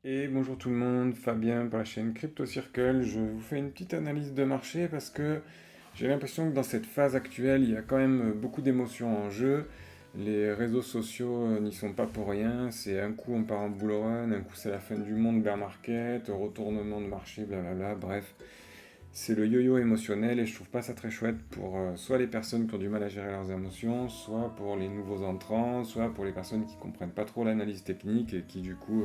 Et bonjour tout le monde, Fabien pour la chaîne Crypto Circle. Je vous fais une petite analyse de marché parce que j'ai l'impression que dans cette phase actuelle, il y a quand même beaucoup d'émotions en jeu. Les réseaux sociaux n'y sont pas pour rien. C'est un coup on part en bull run, un coup c'est la fin du monde, bear market, retournement de marché, blablabla. Bref, c'est le yo-yo émotionnel et je trouve pas ça très chouette pour soit les personnes qui ont du mal à gérer leurs émotions, soit pour les nouveaux entrants, soit pour les personnes qui comprennent pas trop l'analyse technique et qui du coup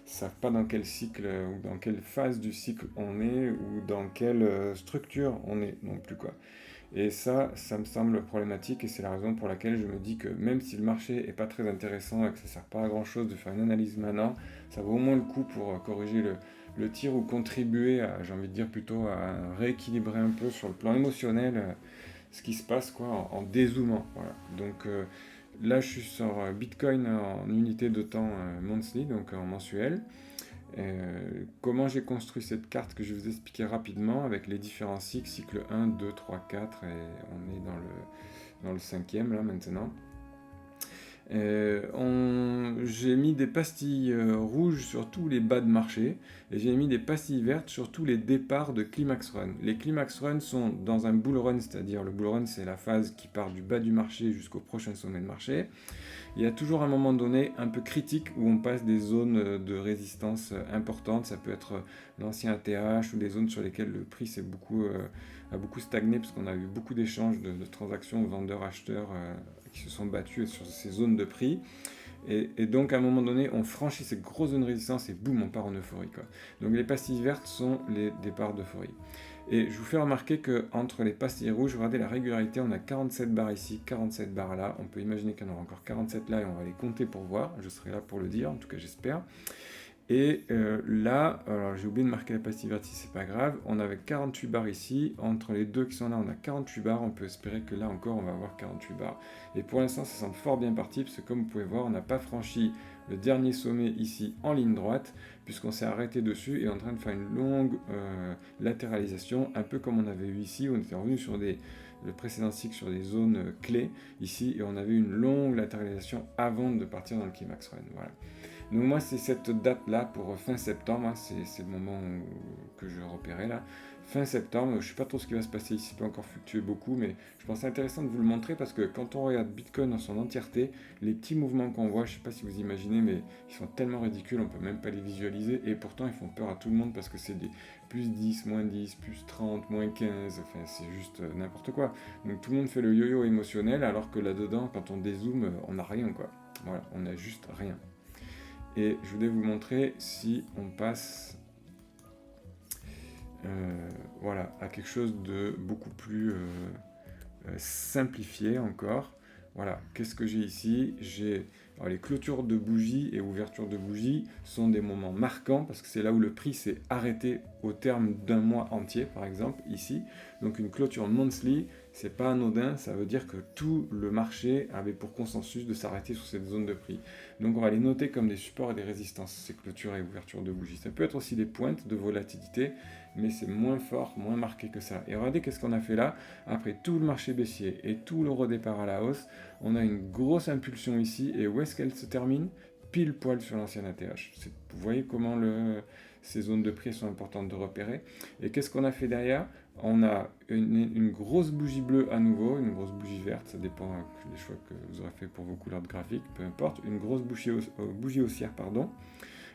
savent pas dans quel cycle ou dans quelle phase du cycle on est ou dans quelle structure on est non plus quoi. Et ça me semble problématique et c'est la raison pour laquelle je me dis que même si le marché est pas très intéressant et que ça sert pas à grand chose de faire une analyse maintenant, ça vaut au moins le coup pour corriger le tir ou contribuer à, j'ai envie de dire plutôt à rééquilibrer un peu sur le plan émotionnel ce qui se passe quoi en dézoomant. Voilà. Donc là je suis sur Bitcoin en unité de temps monthly, donc en mensuel. Comment j'ai construit cette carte que je vais vous expliquer rapidement avec les différents cycles, cycle 1, 2, 3, 4 et on est dans le cinquième là maintenant. J'ai mis des pastilles rouges sur tous les bas de marché et j'ai mis des pastilles vertes sur tous les départs de climax run. Les climax run sont dans un bull run, c'est-à-dire le bull run c'est la phase qui part du bas du marché jusqu'au prochain sommet de marché. Il y a toujours un moment donné un peu critique où on passe des zones de résistance importantes. Ça peut être l'ancien ATH ou des zones sur lesquelles le prix a beaucoup stagné parce qu'on a eu beaucoup d'échanges de transactions vendeurs-acheteurs qui se sont battus sur ces zones de prix. Et donc à un moment donné, on franchit ces grosses zones de résistance et boum, on part en euphorie, quoi. Donc les pastilles vertes sont les départs d'euphorie. Et je vous fais remarquer que entre les pastilles rouges, regardez la régularité, on a 47 barres ici, 47 barres là. On peut imaginer qu'il y en aura encore 47 là et on va les compter pour voir. Je serai là pour le dire, en tout cas j'espère. Et là, alors j'ai oublié de marquer la pastille verte ici, c'est pas grave. On avait 48 barres ici. Entre les deux qui sont là, on a 48 barres. On peut espérer que là encore, on va avoir 48 barres. Et pour l'instant, ça semble fort bien parti, parce que comme vous pouvez voir, on n'a pas franchi le dernier sommet ici en ligne droite, puisqu'on s'est arrêté dessus et est en train de faire une longue latéralisation, un peu comme on avait eu ici. On était revenu sur le précédent cycle sur des zones clés ici, et on avait une longue latéralisation avant de partir dans le climax run. Voilà. Donc moi c'est cette date là pour fin septembre, hein, c'est le moment que je repérais là. Fin septembre, je ne sais pas trop ce qui va se passer ici, peut encore fluctuer beaucoup, mais je pense intéressant de vous le montrer parce que quand on regarde Bitcoin dans son entièreté, les petits mouvements qu'on voit, je ne sais pas si vous imaginez, mais ils sont tellement ridicules, on ne peut même pas les visualiser, et pourtant ils font peur à tout le monde parce que c'est des plus 10, moins 10, plus 30, moins 15, enfin c'est juste n'importe quoi. Donc tout le monde fait le yo-yo émotionnel alors que là-dedans, quand on dézoome, on n'a rien quoi. Voilà, on n'a juste rien. Et je voulais vous montrer si on passe voilà, à quelque chose de beaucoup plus simplifié encore. Voilà, qu'est-ce que j'ai ici? Alors, les clôtures de bougies et ouvertures de bougies sont des moments marquants parce que c'est là où le prix s'est arrêté au terme d'un mois entier, par exemple, ici. Donc une clôture monthly, c'est pas anodin, ça veut dire que tout le marché avait pour consensus de s'arrêter sur cette zone de prix. Donc on va les noter comme des supports et des résistances, ces clôtures et ouvertures de bougies. Ça peut être aussi des pointes de volatilité, mais c'est moins fort, moins marqué que ça. Et regardez qu'est-ce qu'on a fait là. Après tout le marché baissier et tout le redépart à la hausse, on a une grosse impulsion ici. Et où est-ce qu'elle se termine? Pile poil sur l'ancien ATH. Vous voyez comment ces zones de prix sont importantes de repérer. Et qu'est-ce qu'on a fait derrière? On a une grosse bougie bleue à nouveau, une grosse bougie verte, ça dépend des choix que vous aurez fait pour vos couleurs de graphique, peu importe. Une grosse bougie haussière, pardon.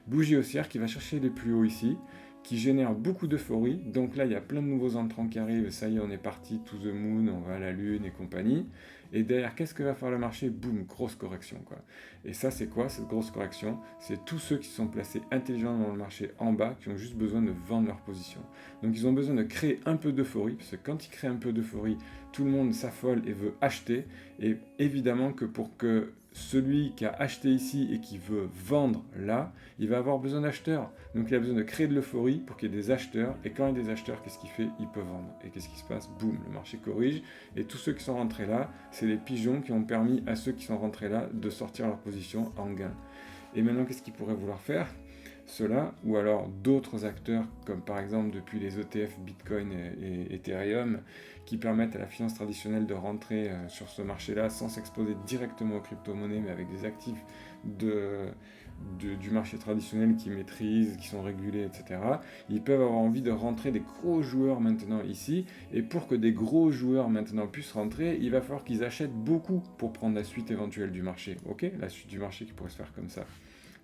Bougie haussière qui va chercher les plus hauts ici, qui génère beaucoup d'euphorie. Donc là, il y a plein de nouveaux entrants qui arrivent. Ça y est, on est parti, to the moon, on va à la lune et compagnie. Et derrière, qu'est-ce que va faire le marché? Boum, grosse correction, quoi. Et ça, c'est quoi, cette grosse correction? C'est tous ceux qui sont placés intelligemment dans le marché en bas, qui ont juste besoin de vendre leur position. Donc ils ont besoin de créer un peu d'euphorie, parce que quand ils créent un peu d'euphorie, tout le monde s'affole et veut acheter. Et évidemment que pour que celui qui a acheté ici et qui veut vendre là, il va avoir besoin d'acheteurs. Donc il a besoin de créer de l'euphorie pour qu'il y ait des acheteurs. Et quand il y a des acheteurs, qu'est-ce qu'il fait? Il peut vendre. Et qu'est-ce qui se passe? Boum, le marché corrige. Et tous ceux qui sont rentrés là, c'est les pigeons qui ont permis à ceux qui sont rentrés là de sortir leur position en gain. Et maintenant, qu'est-ce qu'ils pourraient vouloir faire? ceux-là, ou alors d'autres acteurs, comme par exemple depuis les ETF Bitcoin et Ethereum, qui permettent à la finance traditionnelle de rentrer sur ce marché-là sans s'exposer directement aux crypto-monnaies, mais avec des actifs du marché traditionnel qu'ils maîtrisent, qui sont régulés, etc. Ils peuvent avoir envie de rentrer des gros joueurs maintenant ici, et pour que des gros joueurs maintenant puissent rentrer, il va falloir qu'ils achètent beaucoup pour prendre la suite éventuelle du marché. Ok, la suite du marché qui pourrait se faire comme ça.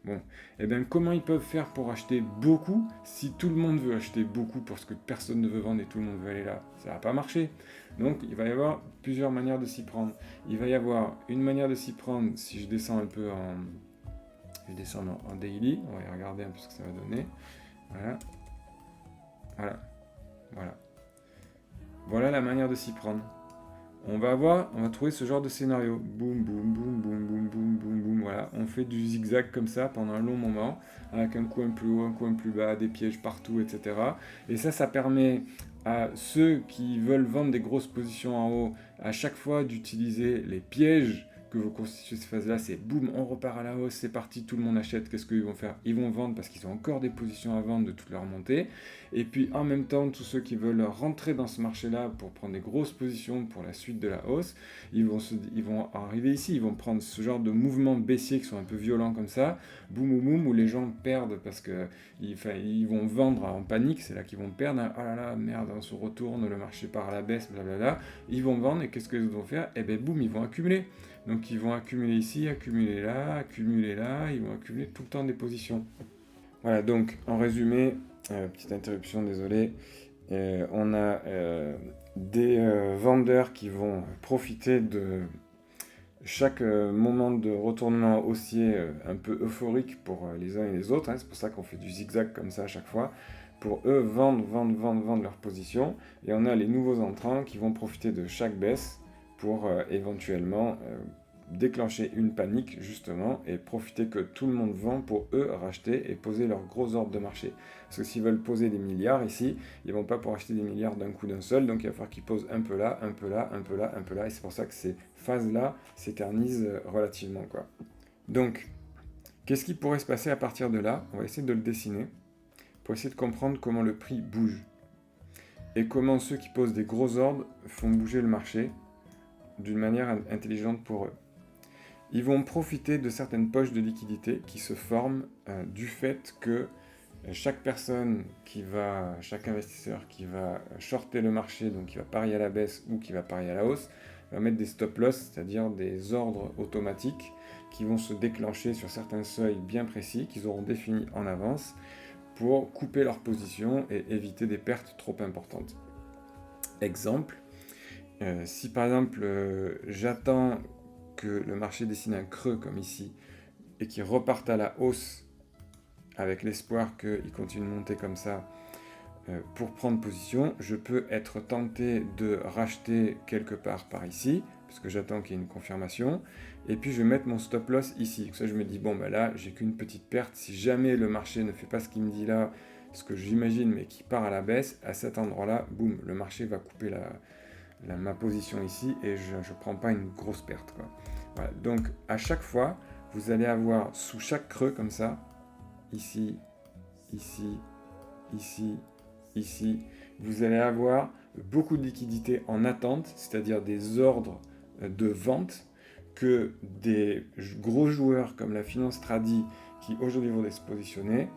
Bon, et bien comment ils peuvent faire pour acheter beaucoup si tout le monde veut acheter beaucoup parce que personne ne veut vendre et tout le monde veut aller là? Ça va pas marcher. Donc il va y avoir plusieurs manières de s'y prendre. Il va y avoir une manière de s'y prendre si je descends un peu en daily. On va y regarder un peu ce que ça va donner. Voilà. Voilà. Voilà. Voilà la manière de s'y prendre. On va trouver ce genre de scénario. Boum, boum, boum, boum, boum, boum, boum, boum. Voilà, on fait du zigzag comme ça pendant un long moment, avec un coin plus haut, un coin plus bas, des pièges partout, etc. Et ça permet à ceux qui veulent vendre des grosses positions en haut, à chaque fois d'utiliser les pièges que vous constituez cette phase-là, c'est boum, on repart à la hausse, c'est parti, tout le monde achète. Qu'est-ce qu'ils vont faire? Ils vont vendre parce qu'ils ont encore des positions à vendre de toute leur montée. Et puis en même temps, tous ceux qui veulent rentrer dans ce marché-là pour prendre des grosses positions pour la suite de la hausse, ils vont arriver ici, ils vont prendre ce genre de mouvements baissiers qui sont un peu violents comme ça, boum boum boum, où les gens perdent parce que ils vont vendre en panique, c'est là qu'ils vont perdre. Oh là là, merde, on se retourne, le marché part à la baisse, blablabla. Ils vont vendre et qu'est-ce qu'ils vont faire? Et bien boum, ils vont accumuler. Donc ils vont accumuler ici, accumuler là, ils vont accumuler tout le temps des positions. Voilà, donc en résumé, petite interruption, désolé, on a des vendeurs qui vont profiter de chaque moment de retournement haussier un peu euphorique pour les uns et les autres, hein, c'est pour ça qu'on fait du zigzag comme ça à chaque fois, pour eux vendre leur position, et on a les nouveaux entrants qui vont profiter de chaque baisse pour éventuellement déclencher une panique justement et profiter que tout le monde vend pour eux racheter et poser leurs gros ordres de marché. Parce que s'ils veulent poser des milliards ici, ils vont pas pouvoir acheter des milliards d'un coup d'un seul, donc il va falloir qu'ils posent un peu là, un peu là, un peu là, un peu là, et c'est pour ça que ces phases-là s'éternisent relativement, quoi. Donc, qu'est-ce qui pourrait se passer à partir de là? On va essayer de le dessiner pour essayer de comprendre comment le prix bouge et comment ceux qui posent des gros ordres font bouger le marché d'une manière intelligente pour eux. Ils vont profiter de certaines poches de liquidité qui se forment du fait que chaque investisseur qui va shorter le marché, donc qui va parier à la baisse ou qui va parier à la hausse, va mettre des stop-loss, c'est-à-dire des ordres automatiques qui vont se déclencher sur certains seuils bien précis qu'ils auront définis en avance pour couper leur position et éviter des pertes trop importantes. Exemple, si par exemple j'attends que le marché dessine un creux comme ici et qu'il reparte à la hausse avec l'espoir qu'il continue de monter comme ça pour prendre position, je peux être tenté de racheter quelque part par ici parce que j'attends qu'il y ait une confirmation et puis je vais mettre mon stop loss ici. Ça je me dis bon ben là j'ai qu'une petite perte, si jamais le marché ne fait pas ce qu'il me dit là, ce que j'imagine mais qui part à la baisse, à cet endroit là, boum, le marché va couper ma position ici et je ne prends pas une grosse perte, quoi. Voilà. Donc à chaque fois vous allez avoir sous chaque creux comme ça, ici, ici, ici, ici, vous allez avoir beaucoup de liquidités en attente, c'est-à-dire des ordres de vente que des gros joueurs comme la finance tradi qui aujourd'hui vont se positionner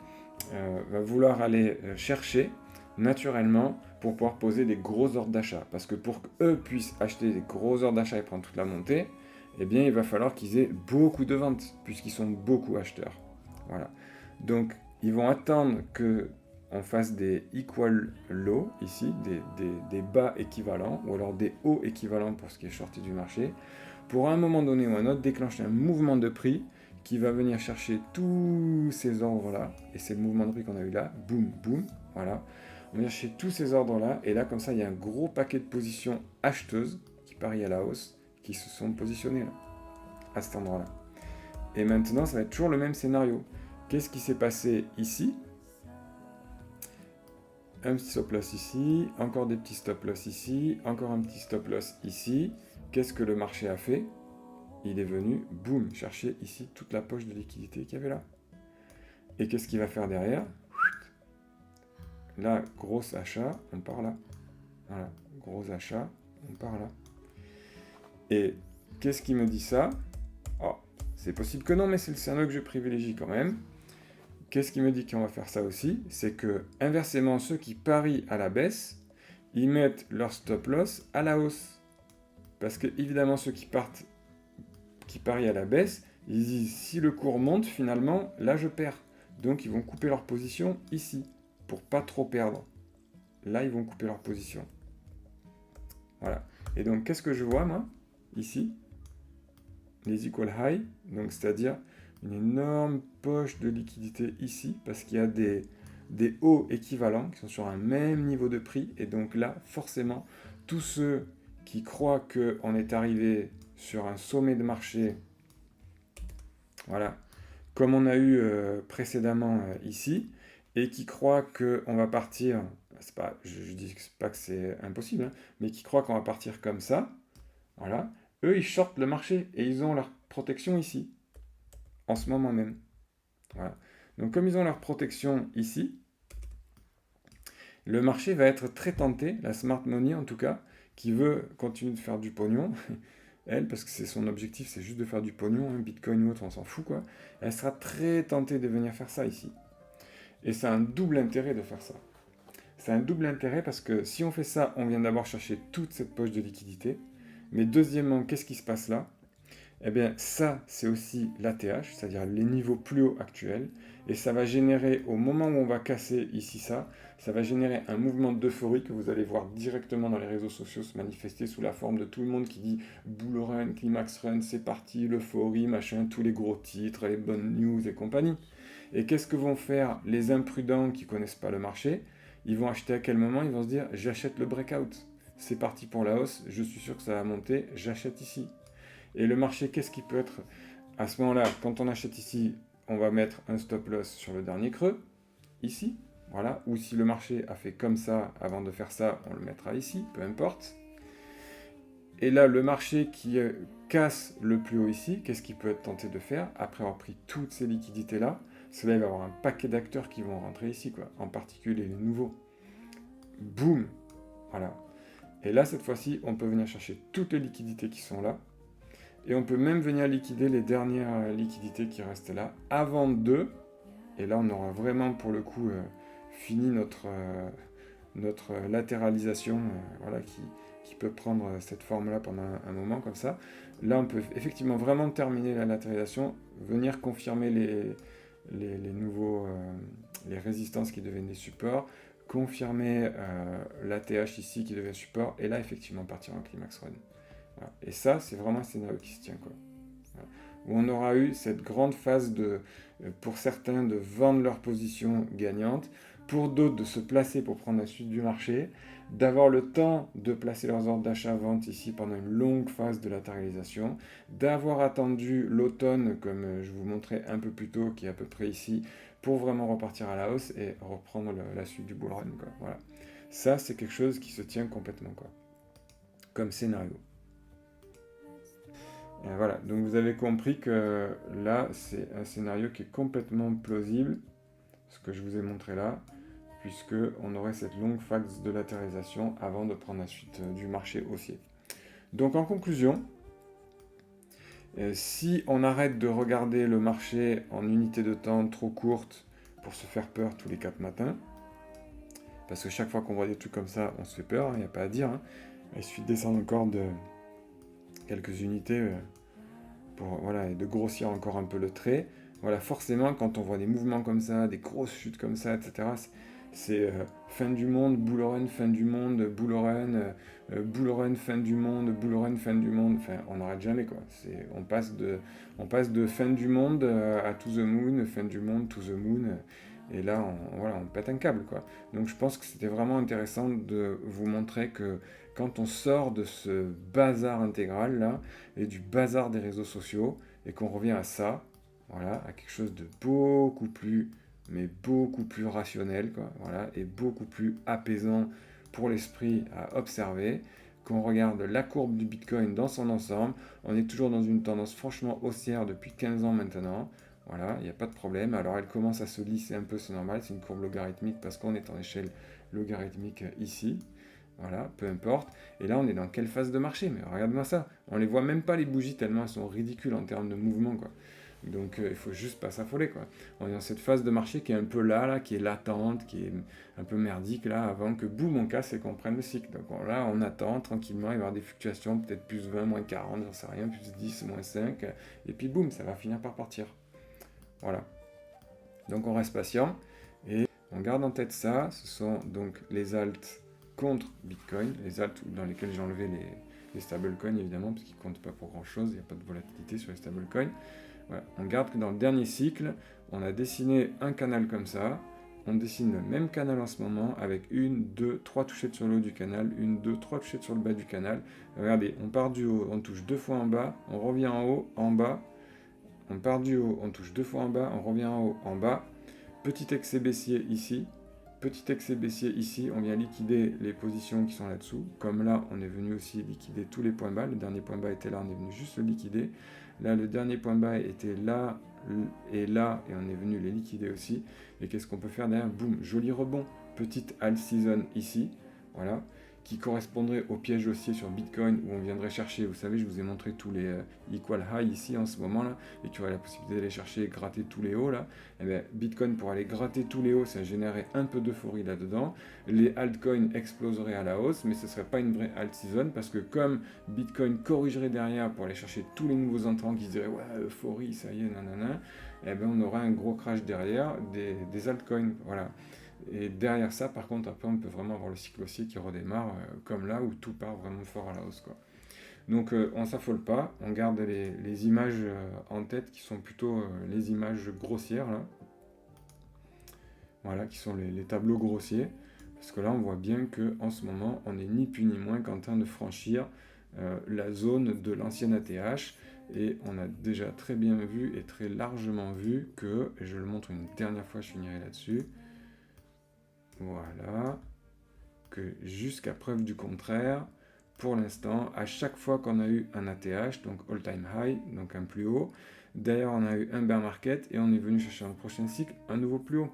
va vouloir aller chercher naturellement pour pouvoir poser des gros ordres d'achat. Parce que pour qu'eux puissent acheter des gros ordres d'achat et prendre toute la montée, eh bien il va falloir qu'ils aient beaucoup de ventes, puisqu'ils sont beaucoup acheteurs. Voilà. Donc ils vont attendre qu'on fasse des equal low ici, des bas équivalents, ou alors des hauts équivalents pour ce qui est shorté du marché, pour à un moment donné ou un autre déclencher un mouvement de prix qui va venir chercher tous ces ordres-là, et c'est le mouvement de prix qu'on a eu là, boum, boum, voilà. On vient chercher tous ces ordres-là, et là, comme ça, il y a un gros paquet de positions acheteuses qui parient à la hausse, qui se sont positionnées là, à cet endroit-là. Et maintenant, ça va être toujours le même scénario. Qu'est-ce qui s'est passé ici? Un petit stop loss ici, encore des petits stop loss ici, encore un petit stop loss ici. Qu'est-ce que le marché a fait? Il est venu, boum, chercher ici toute la poche de liquidité qu'il y avait là. Et qu'est-ce qu'il va faire derrière? Là, gros achat, on part là. Voilà, gros achat, on part là. Et qu'est-ce qui me dit ça? Oh, c'est possible que non, mais c'est le scénario que je privilégie quand même. Qu'est-ce qui me dit qu'on va faire ça aussi? C'est que, inversement, ceux qui parient à la baisse, ils mettent leur stop loss à la hausse. Parce que, évidemment, ceux qui parient à la baisse, ils disent, si le cours monte, finalement, là, je perds. Donc, ils vont couper leur position ici, pour pas trop perdre. Là, ils vont couper leur position. Voilà. Et donc, qu'est-ce que je vois, moi, ici? Les equal high, donc c'est-à-dire une énorme poche de liquidité ici, parce qu'il y a des hauts équivalents qui sont sur un même niveau de prix, et donc là, forcément, tous ceux qui croient qu'on est arrivé sur un sommet de marché, voilà, comme on a eu précédemment ici, et qui croient qu'on va partir, c'est pas, je dis pas que c'est impossible, hein, mais qui croient qu'on va partir comme ça, voilà, eux ils shortent le marché, et ils ont leur protection ici, en ce moment même. Voilà. Donc comme ils ont leur protection ici, le marché va être très tenté, la smart money en tout cas, qui veut continuer de faire du pognon, elle, parce que c'est son objectif, c'est juste de faire du pognon, hein, Bitcoin ou autre, on s'en fout quoi, elle sera très tentée de venir faire ça ici. Et c'est un double intérêt de faire ça. C'est un double intérêt parce que si on fait ça, on vient d'abord chercher toute cette poche de liquidité, mais deuxièmement, qu'est-ce qui se passe là? Eh bien, ça, c'est aussi l'ATH, c'est-à-dire les niveaux plus hauts actuels. Et ça va générer, au moment où on va casser ici ça va générer un mouvement d'euphorie que vous allez voir directement dans les réseaux sociaux se manifester sous la forme de tout le monde qui dit Bull Run, Climax Run, c'est parti, l'euphorie, machin, tous les gros titres, les bonnes news et compagnie. Et qu'est-ce que vont faire les imprudents qui ne connaissent pas le marché? Ils vont acheter à quel moment? Ils vont se dire j'achète le breakout. C'est parti pour la hausse, je suis sûr que ça va monter, j'achète ici. Et le marché, qu'est-ce qui peut être à ce moment-là? Quand on achète ici, on va mettre un stop loss sur le dernier creux, ici, voilà. Ou si le marché a fait comme ça avant de faire ça, on le mettra ici, peu importe. Et là, le marché qui casse le plus haut ici, qu'est-ce qu'il peut être tenté de faire? Après avoir pris toutes ces liquidités-là, cela il va y avoir un paquet d'acteurs qui vont rentrer ici, quoi. En particulier les nouveaux. Boum! Voilà. Et là, cette fois-ci, on peut venir chercher toutes les liquidités qui sont là. Et on peut même venir liquider les dernières liquidités qui restent là avant d'eux. Et là, on aura vraiment, pour le coup, fini notre latéralisation voilà, qui peut prendre cette forme-là pendant un moment comme ça. Là, on peut effectivement vraiment terminer la latéralisation, venir confirmer les nouveaux, les résistances qui deviennent des supports, confirmer l'ATH ici qui devient support, et là, effectivement, partir en climax run. Voilà. Et ça, c'est vraiment un scénario qui se tient, quoi. Voilà. Où on aura eu cette grande phase pour certains, de vendre leur position gagnante, pour d'autres de se placer pour prendre la suite du marché, d'avoir le temps de placer leurs ordres d'achat-vente ici pendant une longue phase de latéralisation, d'avoir attendu l'automne, comme je vous montrais un peu plus tôt, qui est à peu près ici, pour vraiment repartir à la hausse et reprendre la suite du bull run, quoi. Voilà. Ça, c'est quelque chose qui se tient complètement, quoi, comme scénario. Et voilà, donc vous avez compris que là, c'est un scénario qui est complètement plausible, ce que je vous ai montré là, puisque on aurait cette longue phase de latéralisation avant de prendre la suite du marché haussier. Donc en conclusion, si on arrête de regarder le marché en unité de temps trop courte pour se faire peur tous les 4 matins, parce que chaque fois qu'on voit des trucs comme ça, on se fait peur, il n'y a pas à dire, hein. Il suffit de descendre encore de quelques unités et de grossir encore un peu le trait. Voilà, forcément, quand on voit des mouvements comme ça, des grosses chutes comme ça, etc., c'est fin du monde, bull run, fin du monde, bull run, fin du monde, bull run, fin du monde. Enfin, on n'arrête jamais, quoi. On passe de fin du monde à to the moon, fin du monde, to the moon. Et là, on pète un câble, quoi. Donc je pense que c'était vraiment intéressant de vous montrer que quand on sort de ce bazar intégral, là, et du bazar des réseaux sociaux, et qu'on revient à ça, voilà, à quelque chose de beaucoup plus rationnel, quoi, voilà, et beaucoup plus apaisant pour l'esprit à observer, qu'on regarde la courbe du Bitcoin dans son ensemble, on est toujours dans une tendance franchement haussière depuis 15 ans maintenant, Voilà, il n'y a pas de problème. Alors elle commence à se lisser un peu, c'est normal, c'est une courbe logarithmique parce qu'on est en échelle logarithmique ici. Voilà, peu importe. Et là, on est dans quelle phase de marché? Mais regarde-moi ça. On les voit même pas les bougies tellement elles sont ridicules en termes de mouvement, quoi. Donc il faut juste pas s'affoler, quoi. On est dans cette phase de marché qui est un peu là, qui est latente, qui est un peu merdique là, avant que boum on casse et qu'on prenne le cycle. Donc là, on attend tranquillement, il va y avoir des fluctuations, peut-être plus 20, moins 40, j'en sais rien, plus 10, moins 5, et puis boum, ça va finir par partir. Voilà. Donc on reste patient et on garde en tête ça. Ce sont donc les alts contre Bitcoin, les alts dans lesquels j'ai enlevé les stablecoins évidemment, parce qu'ils ne comptent pas pour grand chose, il n'y a pas de volatilité sur les stablecoins. Voilà. On garde que dans le dernier cycle, on a dessiné un canal comme ça. On dessine le même canal en ce moment avec 1, 2, 3 touchettes sur le haut du canal, 1, 2, 3 touchettes sur le bas du canal. Regardez, on part du haut, on touche 2 fois en bas, on revient en haut, en bas. On part du haut, on touche 2 fois en bas, on revient en haut, en bas. Petit excès baissier ici. Petit excès baissier ici, on vient liquider les positions qui sont là-dessous. Comme là, on est venu aussi liquider tous les points bas. Le dernier point bas était là, on est venu juste le liquider. Là, le dernier point bas était là et là, et on est venu les liquider aussi. Et qu'est-ce qu'on peut faire derrière? Boum, joli rebond. Petite alt season ici. Voilà. Qui correspondrait au piège haussier sur Bitcoin où on viendrait chercher, vous savez, je vous ai montré tous les equal high ici en ce moment là, et tu aurais la possibilité d'aller chercher, gratter tous les hauts là. Et bien, Bitcoin pour aller gratter tous les hauts, ça générait un peu d'euphorie là-dedans. Les altcoins exploseraient à la hausse, mais ce ne serait pas une vraie alt season parce que comme Bitcoin corrigerait derrière pour aller chercher tous les nouveaux entrants qui se diraient ouais, euphorie, ça y est, nanana, et bien on aurait un gros crash derrière des altcoins, voilà. Et derrière ça, par contre, après, on peut vraiment avoir le cycle haussier qui redémarre, comme là, où tout part vraiment fort à la hausse, quoi. Donc, on ne s'affole pas, on garde les images en tête, qui sont plutôt les images grossières, là. Voilà, qui sont les tableaux grossiers. Parce que là, on voit bien qu'en ce moment, on n'est ni plus ni moins qu'en train de franchir la zone de l'ancienne ATH. Et on a déjà très bien vu et très largement vu que, et je le montre une dernière fois, je finirai là-dessus, voilà, que jusqu'à preuve du contraire, pour l'instant, à chaque fois qu'on a eu un ATH, donc all-time high, donc un plus haut, d'ailleurs on a eu un bear market et on est venu chercher dans le prochain cycle un nouveau plus haut.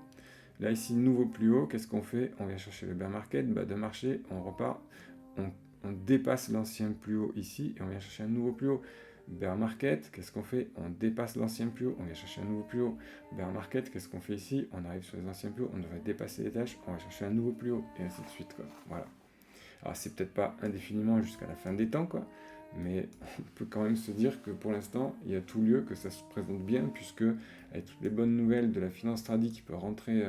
Là ici, nouveau plus haut, qu'est-ce qu'on fait? On vient chercher le bear market, bas de marché, on repart, on dépasse l'ancien plus haut ici et on vient chercher un nouveau plus haut. Bear market, qu'est-ce qu'on fait? On dépasse l'ancien plus haut, on vient chercher un nouveau plus haut. Bear market, qu'est-ce qu'on fait ici? On arrive sur les anciens plus hauts, on devrait dépasser les tâches, on va chercher un nouveau plus haut, et ainsi de suite, quoi. Voilà. Alors c'est peut-être pas indéfiniment jusqu'à la fin des temps, quoi, mais on peut quand même se dire que pour l'instant, il y a tout lieu que ça se présente bien, puisque avec toutes les bonnes nouvelles de la finance tradie qui peut rentrer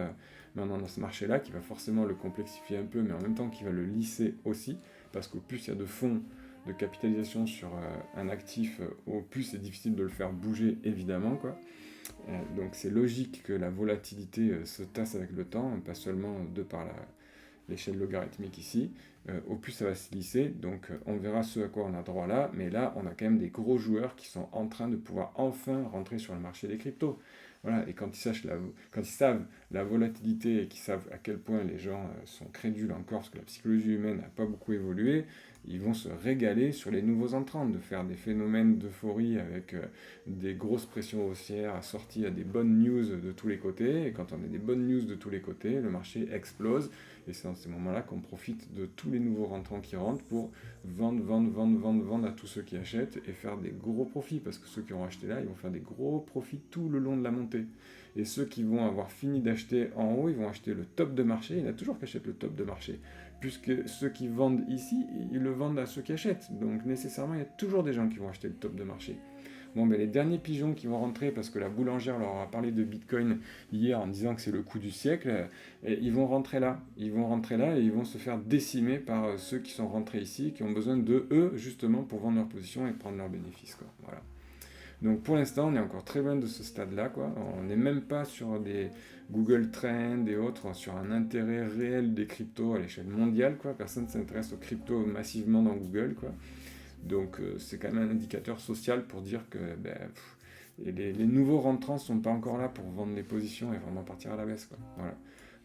maintenant dans ce marché-là, qui va forcément le complexifier un peu, mais en même temps qui va le lisser aussi, parce qu'au plus il y a de fonds de capitalisation sur un actif, au plus c'est difficile de le faire bouger, évidemment, quoi. Donc c'est logique que la volatilité se tasse avec le temps, pas seulement de par l'échelle logarithmique ici, au plus ça va se lisser, donc on verra ce à quoi on a droit là, mais là on a quand même des gros joueurs qui sont en train de pouvoir enfin rentrer sur le marché des cryptos. Voilà, et quand ils savent la volatilité et qu'ils savent à quel point les gens sont crédules encore, parce que la psychologie humaine n'a pas beaucoup évolué, ils vont se régaler sur les nouveaux entrants, de faire des phénomènes d'euphorie avec des grosses pressions haussières assorties à des bonnes news de tous les côtés, et quand on a des bonnes news de tous les côtés, le marché explose, et c'est dans ces moments-là qu'on profite de tous les nouveaux rentrants qui rentrent pour vendre à tous ceux qui achètent et faire des gros profits, parce que ceux qui ont acheté là, ils vont faire des gros profits tout le long de la montée. Et ceux qui vont avoir fini d'acheter en haut, ils vont acheter le top de marché, il y en a toujours qui achètent le top de marché, puisque ceux qui vendent ici, ils le vendent à ceux qui achètent, donc nécessairement, il y a toujours des gens qui vont acheter le top de marché. Bon, ben, les derniers pigeons qui vont rentrer, parce que la boulangère leur a parlé de Bitcoin hier en disant que c'est le coup du siècle, et ils vont rentrer là. Ils vont rentrer là et ils vont se faire décimer par ceux qui sont rentrés ici, qui ont besoin de eux, justement, pour vendre leur position et prendre leurs bénéfices, quoi. Voilà. Donc pour l'instant, on est encore très loin de ce stade-là, quoi. On n'est même pas sur des Google Trends et autres, sur un intérêt réel des cryptos à l'échelle mondiale, quoi. Personne ne s'intéresse aux cryptos massivement dans Google, quoi. Donc c'est quand même un indicateur social pour dire que les nouveaux rentrants ne sont pas encore là pour vendre les positions et vraiment partir à la baisse, quoi. Voilà.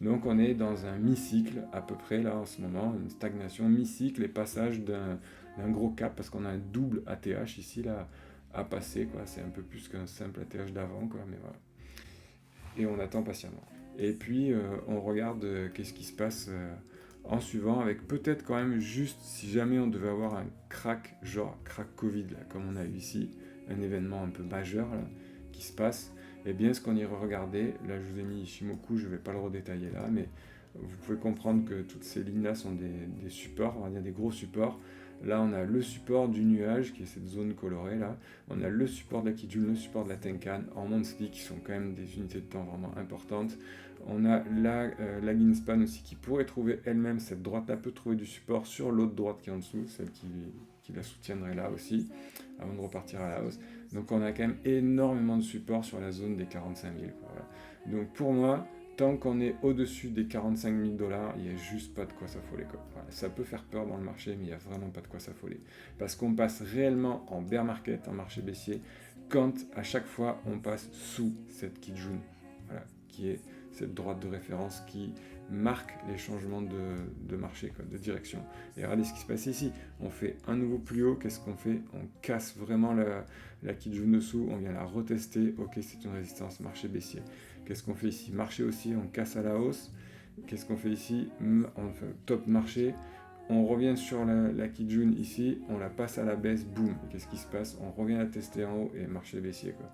Donc on est dans un mi-cycle à peu près là en ce moment, une stagnation mi-cycle et passage d'un gros cap parce qu'on a un double ATH ici là à passer, quoi. C'est un peu plus qu'un simple ATH d'avant, quoi, mais voilà. et on attend patiemment. Et puis on regarde qu'est-ce qui se passe en suivant, avec peut-être quand même juste, si jamais on devait avoir un crack, genre crack Covid, là, comme on a eu ici, un événement un peu majeur là, qui se passe, eh bien ce qu'on irait regarder, là je vous ai mis Ishimoku, je ne vais pas le redétailler là, mais vous pouvez comprendre que toutes ces lignes-là sont des supports, on va dire des gros supports. Là, on a le support du nuage, qui est cette zone colorée là. On a le support de la Kijun, le support de la Tenkan, en monthly, qui sont quand même des unités de temps vraiment importantes. On a la Ginspan aussi, qui pourrait trouver elle-même, cette droite-là peut trouver du support sur l'autre droite qui est en dessous, celle qui la soutiendrait là aussi, avant de repartir à la hausse. Donc on a quand même énormément de support sur la zone des 45 000. Voilà. Donc pour moi, tant qu'on est au-dessus des 45 000 $, il n'y a juste pas de quoi s'affoler. Voilà. Ça peut faire peur dans le marché, mais il n'y a vraiment pas de quoi s'affoler. Parce qu'on passe réellement en bear market, en marché baissier, quand à chaque fois on passe sous cette Kijun, voilà, qui est cette droite de référence qui marque les changements de marché, de direction. Et regardez ce qui se passe ici. On fait un nouveau plus haut, qu'est-ce qu'on fait? On casse vraiment la Kijun dessous, on vient la retester, ok, c'est une résistance, marché baissier. Qu'est-ce qu'on fait ici? Marché haussier, on casse à la hausse. Qu'est-ce qu'on fait ici? On fait top marché, on revient sur la Kijun ici, on la passe à la baisse, boum. Qu'est-ce qui se passe? On revient la tester en haut et marché baissier, quoi.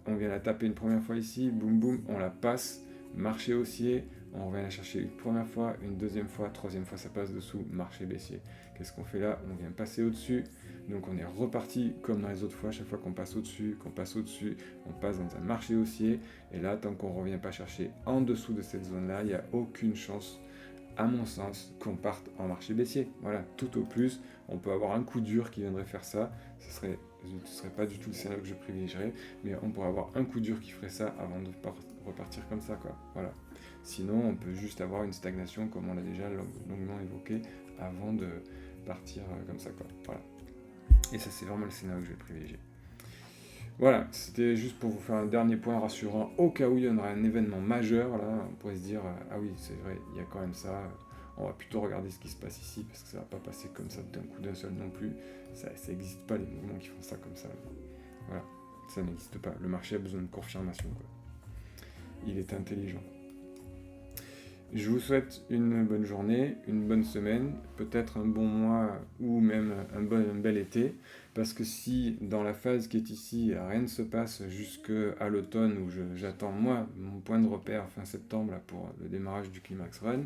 On vient la taper une première fois ici, boum boum, on la passe, marché haussier, on revient la chercher une première fois, une deuxième fois, troisième fois ça passe dessous, marché baissier. Qu'est-ce qu'on fait là? On vient passer au-dessus, donc on est reparti comme dans les autres fois, chaque fois qu'on passe au-dessus, on passe dans un marché haussier, et là tant qu'on ne revient pas chercher en dessous de cette zone-là, il n'y a aucune chance, à mon sens, qu'on parte en marché baissier. Voilà, tout au plus, on peut avoir un coup dur qui viendrait faire ça, ce ne serait pas du tout le scénario que je privilégierais, mais on pourrait avoir un coup dur qui ferait ça avant de repartir comme ça, quoi. Voilà. Sinon, on peut juste avoir une stagnation, comme on l'a déjà longuement évoqué, avant de partir comme ça, quoi. Voilà. Et ça, c'est vraiment le scénario que je vais privilégier. Voilà, c'était juste pour vous faire un dernier point rassurant, au cas où il y en aurait un événement majeur, là, on pourrait se dire, ah oui, c'est vrai, il y a quand même ça, on va plutôt regarder ce qui se passe ici, parce que ça va pas passer comme ça d'un coup d'un seul non plus, ça n'existe pas les mouvements qui font ça comme ça. Voilà, ça n'existe pas, le marché a besoin de confirmation, quoi. Il est intelligent. Je vous souhaite une bonne journée, une bonne semaine, peut-être un bon mois ou même un bel été, parce que si dans la phase qui est ici, rien ne se passe jusqu'à l'automne où j'attends moi mon point de repère fin septembre là, pour le démarrage du Climax Run,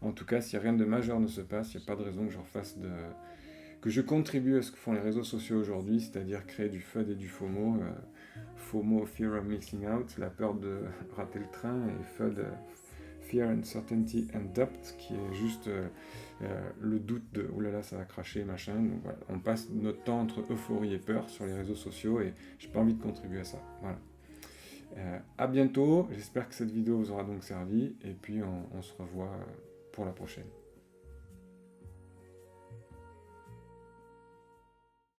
en tout cas si rien de majeur ne se passe, il n'y a pas de raison que que je contribue à ce que font les réseaux sociaux aujourd'hui, c'est-à-dire créer du FUD et du FOMO. FOMO, Fear of Missing Out, la peur de rater le train, et FUD, Fear, Uncertainty and Doubt, qui est juste le doute de « oh là là, ça va cracher, machin ». Donc voilà, on passe notre temps entre euphorie et peur sur les réseaux sociaux, et j'ai pas envie de contribuer à ça. Voilà. À bientôt, j'espère que cette vidéo vous aura donc servi, et puis on se revoit pour la prochaine.